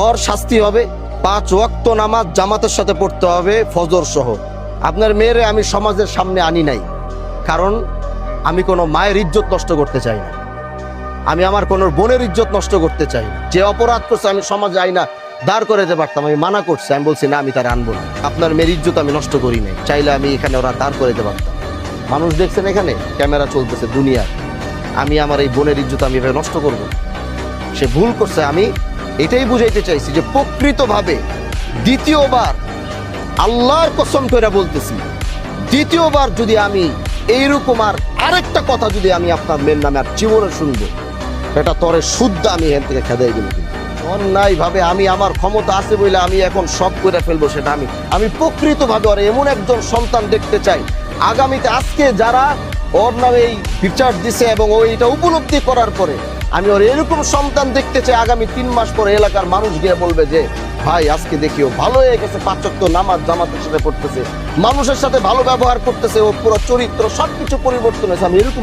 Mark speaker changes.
Speaker 1: ওর শাস্তি হবে 5 ওয়াক্ত নামাজ জামাতের সাথে পড়তে হবে ফজর সহ। আপনার মেয়েরে আমি সমাজের সামনে আনি নাই, কারণ আমি কোনো মায়ের ইজ্জত নষ্ট করতে চাই না, আমি আমার কোনো বোনের ইজ্জত নষ্ট করতে চাই না। যে অপরাধ করছে আমি সমাজে আইনা দাঁড় করে দিতে পারতাম, আমি মানা করছি, আমি বলছি না আমি তার আনবো না। আপনার মেয়ের ইজ্জত আমি নষ্ট করি নাই, চাইলে আমি এখানে ওরা দাঁড় করে দিতে পারতাম। মানুষ দেখছেন এখানে ক্যামেরা চলতেছে দুনিয়ার, আমি আমার এই বোনের ইজ্জত আমি এভাবে নষ্ট করব? সে ভুল করছে। আমি এটাই বুঝাইতে চাইছি যে প্রকৃতভাবে দ্বিতীয়বার আল্লাহর কসম করে বলতেছি, দ্বিতীয়বার যদি আমি এইরকম আরেকটা কথা যদি আমি আপনার মেয়ের নামে আর জীবনে শুনবো, এটা তরে শুদ্ধ আমি এখান থেকে খেদাই গেল। অন্যায় ভাবে আমি আমার ক্ষমতা আছে বলে আমি এখন সব করে ফেলবো, সেটা আমি প্রকৃতভাবে ওর এমন একজন সন্তান দেখতে চাই আগামীতে। আজকে যারা ওর নামে এই বিচার দিছে এবং ও এটা উপলব্ধি করার পরে আমি ওর এরকম সন্তান দেখতে চাই আগামী 3 মাস পরে এলাকার মানুষ গিয়ে বলবে যে ভাই আজকে দেখিও ভালো হয়ে গেছে, 5 ওয়াক্ত নামাজ জামাতের সাথে পড়তেছে, মানুষের সাথে ভালো ব্যবহার করতেছে, ও পুরো চরিত্র সবকিছু পরিবর্তন হয়েছে। আমি এরকম